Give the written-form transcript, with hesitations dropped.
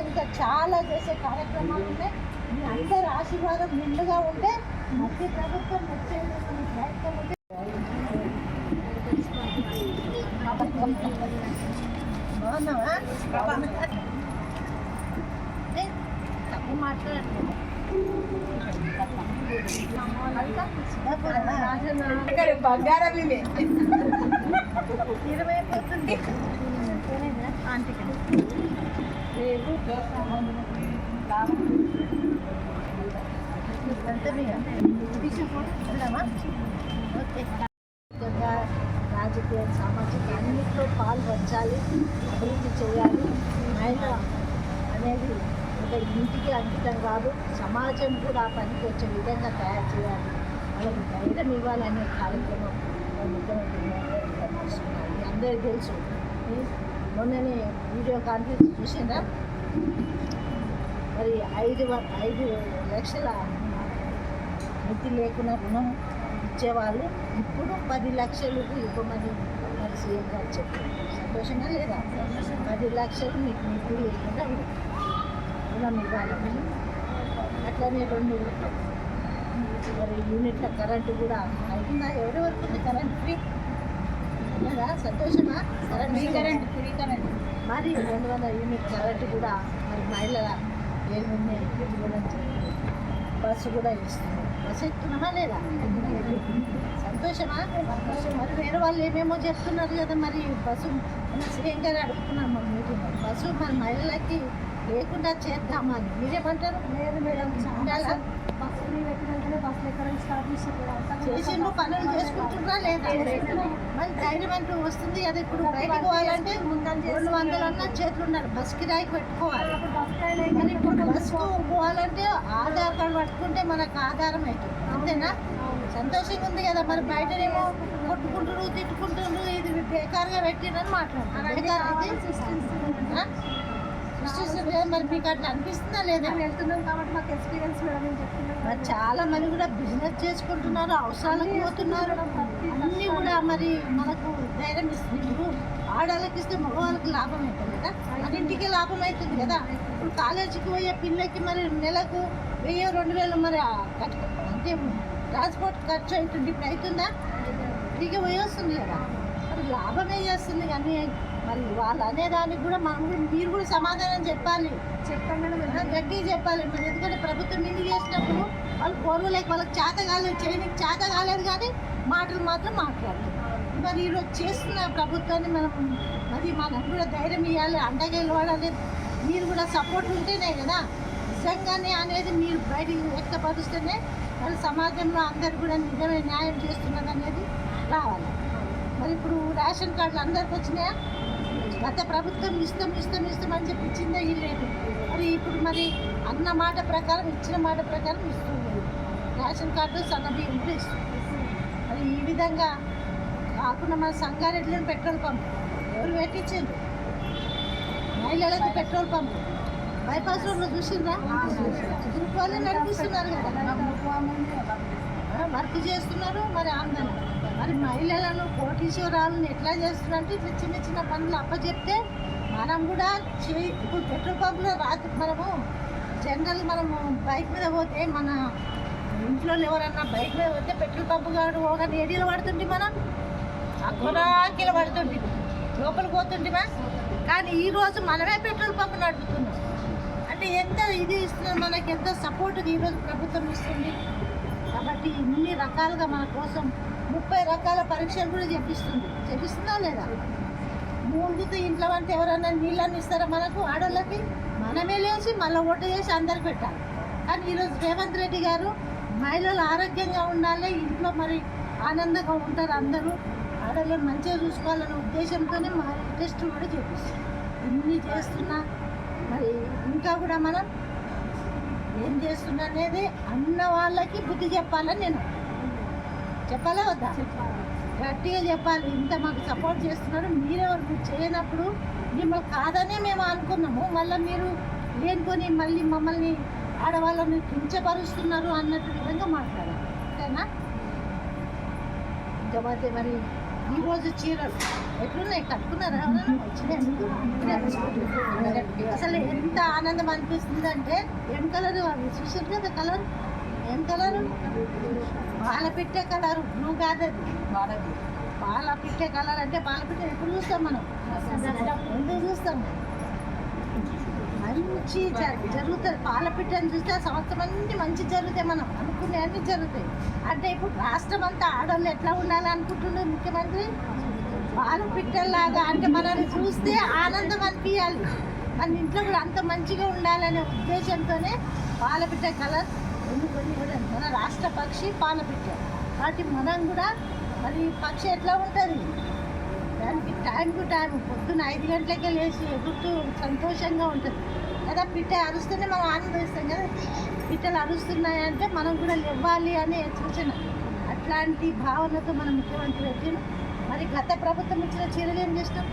ఇంకా చాలా చేసే కార్యక్రమాలు ఉన్నాయి. మీ అందరి ఆశీర్వాదం నిండుగా ఉంటే మధ్య ప్రభుత్వం వచ్చేది ప్రయత్నం ఉంటే బాగున్నావా? తప్పు మాట్లాడలేదు. బంగారం ఇవే 20 పోతుంది ఆంటీకి రేపు రాజకీయ సామాజిక అన్నింటిలో పాల్పంచాలి, అభివృద్ధి చేయాలి. మహిళ అనేది ఒక ఇంటికి అంకితం కాదు, సమాజం కూడా పనికి వచ్చే విధంగా తయారు చేయాలి, వాళ్ళకి ధైర్యం ఇవ్వాలనే కార్యక్రమం ముఖ్యమంత్రి అందరికీ తెలుసు. మొన్ననే వీడియో కాన్ఫరెన్స్ చూసిందా? మరి 5 లక్షల మితి లేకుండా రుణం ఇచ్చేవాళ్ళు ఇప్పుడు 10 లక్షలకు ఇవ్వమని మరి సీఎం గారు చెప్పారు. సంతోషంగా లేదా? 10 లక్షలు మీకు మితి లేకుండా రుణం ఇవ్వాలని. అట్లనే 2 మరి యూనిట్ల కరెంటు కూడా అవుతుందా? ఎవరెవరికి ఉంది కరెంట్ ఫ్రీ కదా? సంతోషమా? కరెంట్ ఫ్రీ కరెంట్ మరి 200 యూనిట్ కరెంటు కూడా మరి మహిళల ఏముంది బస్సు కూడా ఇస్తుంది. బస్సు ఎక్కుతున్నామా లేదా? సంతోషమా? మరి వేరే వాళ్ళు ఏమేమో చెప్తున్నారు కదా. మరి బస్సు సీఎం గారు అడుగుతున్నాము మీటింగ్, బస్సు మన మహిళలకి లేకుండా చేద్దామని మీరేమంటారు? లేదు మేడం, చాలా బస్సు పెట్టినంతనే బస్సులు ఎక్కడ స్టార్ట్ చేసిండ్రు, పనులు చేసుకుంటున్నా లేదా? మరి ధైర్యం అంటూ వస్తుంది కదా. ఇప్పుడు బయటకు పోవాలంటే 200 అన్న చేతులు ఉన్నారు, బస్ కిరాయికి పెట్టుకోవాలి. మరి ఇప్పుడు బస్కు పోవాలంటే ఆధార్ కార్డు పట్టుకుంటే మనకు ఆధారం అవుతుంది, అంతేనా? సంతోషంగా ఉంది కదా. మరి బయటనేమో కొట్టుకుంటారు, తిట్టుకుంటారు, ఇది బేకారుగా పెట్టిరని మాట్లాడుతున్నారు. మరి మీకు అట్లా అనిపిస్తుందా లేదా? వెళ్తున్నాం కాబట్టి మాకు ఎక్స్పీరియన్స్ మరి చాలా మంది కూడా బిజినెస్ చేసుకుంటున్నారు, అవసరాలకు పోతున్నారు. అన్నీ కూడా మరి మనకు ధైర్యం ఇస్తుంది. ఇప్పుడు ఆడవాళ్ళకి ఇస్తే మగవాళ్ళకి లాభం అవుతుంది కదా, అన్నింటికి లాభం అవుతుంది కదా. ఇప్పుడు కాలేజీకి పోయే పిల్లకి మరి నెలకు 1000-2000 మరి అంటే ట్రాన్స్పోర్ట్ ఖర్చు అవుతుంది. ఇప్పుడు అవుతుందా? ఫ్రీగా పోయి వస్తుంది కదా, మరి లాభమే చేస్తుంది. కానీ మరి వాళ్ళు అనేదానికి కూడా మనం కూడా మీరు కూడా సమాధానం చెప్పాలి, గట్టిగా చెప్పాలి. మరి ఎందుకంటే ప్రభుత్వం నిండి చేసినప్పుడు వాళ్ళు పొరవలేక వాళ్ళకి చేత కాలేదు, చేయడానికి చేత కాలేదు, కానీ మాటలు మాత్రం మాట్లాడుతున్నారు. మరి ఈరోజు చేస్తున్న ప్రభుత్వాన్ని మనం కూడా ధైర్యం ఇవ్వాలి, అండగా నిలబడాలి. మీరు కూడా సపోర్ట్ ఉంటేనే కదా నిజంగానే అనేది మీరు బయటికి వ్యక్తపరుస్తేనే మరి సమాజంలో అందరు కూడా నిజమే న్యాయం చేస్తున్నది అనేది రావాలి. మరి ఇప్పుడు రేషన్ కార్డులు అందరికి వచ్చినాయా? గత ప్రభుత్వం ఇష్టం అని చెప్పి ఇచ్చిందే లేదు. మరి ఇప్పుడు మరి అన్న మాట ప్రకారం ఇచ్చిన మాట ప్రకారం ఇస్తుంది. రేషన్ కార్డు సన్నబియ్యం కూడా ఇస్తుంది. మరి ఈ విధంగా కాకుండా మన సంగారెడ్డిలో పెట్రోల్ పంపు ఎవరు పెట్టించారు? మహిళలకు పెట్రోల్ పంపు బైపాస్ రోడ్లో చూసిందా? గ్రూప్ వాళ్ళే నడిపిస్తున్నారు కదా, వర్క్ చేస్తున్నారు. మరి ఆందోళన మరి మహిళలను కోటీశ్వరాలను ఎట్లా చేస్తున్నారంటే ఇట్లా చిన్న చిన్న పనులు అప్పచెప్తే మనం కూడా ఇప్పుడు పెట్రోల్ పంపులో రాత్రి మనము బైక్ మీద పోతే మన ఇంట్లో ఎవరన్నా బైక్ మీద పోతే పెట్రోల్ పంపు కాడు కానీ ఏడీలో పడుతుంటే మనం అక్కరాకిలో పడుతుంది, లోపలికి పోతుంటేమా. కానీ ఈరోజు మనమే పెట్రోల్ పంపు నడుపుతున్నాం అంటే ఎంత ఇది ఇస్తున్నారు, మనకి ఎంత సపోర్ట్ ఈరోజు ప్రభుత్వం ఇస్తుంది. కాబట్టి ఇన్ని రకాలుగా మన కోసం 30 రకాల పరీక్షలు కూడా చేపిస్తుందా లేదా? మూడుతో ఇంట్లో అంటే ఎవరన్నా నీళ్ళని ఇస్తారా మనకు? ఆడోళ్ళకి మనమే లేచి మళ్ళీ ఓటు చేసి అందరికి పెట్టాలి. కానీ ఈరోజు రేవంత్ రెడ్డి గారు మహిళలు ఆరోగ్యంగా ఉండాలి, ఇంట్లో మరి ఆనందంగా ఉంటారు, అందరూ ఆడోళ్ళని మంచిగా చూసుకోవాలనే ఉద్దేశంతోనే మా టెస్టులు కూడా చేపిస్తాం. ఇన్ని చేస్తున్నా మరి ఇంకా కూడా మనం ఏం చేస్తున్నా అనేది అన్న వాళ్ళకి బుద్ధి చెప్పాలని నేను చెప్పాలా వద్దా? గట్టిగా చెప్పాలి. ఇంత మాకు సపోర్ట్ చేస్తున్నారు, మీరెవరు చేయనప్పుడు మిమ్మల్ని కాదనే మేము అనుకున్నాము. మళ్ళీ మీరు లేనుకొని మళ్ళీ మమ్మల్ని ఆడవాళ్ళని కించపరుస్తున్నారు అన్నట్టు విధంగా మాట్లాడాలి, ఓకేనా? ఇంకా మరి ఈరోజు చీరలు ఎట్లున్నాయి కట్టుకున్నారా ఎవరైనా? వచ్చినాయి. అసలు ఎంత ఆనందం అనిపిస్తుంది అంటే ఏం కలర్ అవి చూసారు కదా కలర్ ఏం కలరు పాల పిట్టే కలరు బ్లూ కాదు అది పాల పిట్టే కలర్ అంటే పాల పిట్టే ఎప్పుడు చూస్తాం మనం ఎందుకు చూస్తాం మంచి జరుగుతుంది పాల పిట్టని చూస్తే సంవత్సరం అన్ని మంచి జరుగుతాయి మనం అనుకునే అన్ని జరుగుతాయి అంటే ఇప్పుడు రాష్ట్రం అంతా ఆడవాళ్ళు ఎట్లా ఉండాలి అనుకుంటున్నారు ముఖ్యమంత్రి పాల పిట్టల్లాగా అంటే మనల్ని చూస్తే ఆనందం అనిపించాలి మన ఇంట్లో కూడా అంత మంచిగా ఉండాలనే ఉద్దేశంతోనే పాలపిట్ట కలర్ ఎన్నుకొని కూడా మన రాష్ట్ర పక్షి పాలపిట్ట కాబట్టి మనం కూడా మరి పక్షి ఎట్లా ఉంటుంది దానికి టైం టు టైం పొద్దున్న 5 గంటలకే లేచి ఎగురుతూ సంతోషంగా ఉంటుంది కదా పిట్ట అరుస్తూనే మనం ఆనందిస్తాం కదా పిట్టలు అరుస్తున్నాయంటే మనం కూడా ఇవ్వాలి అనే సూచన అట్లాంటి భావనతో మన ముఖ్యమంత్రి వచ్చిన మరి గత ప్రభుత్వం ఇచ్చిన చర్యలు ఏం చేస్తాం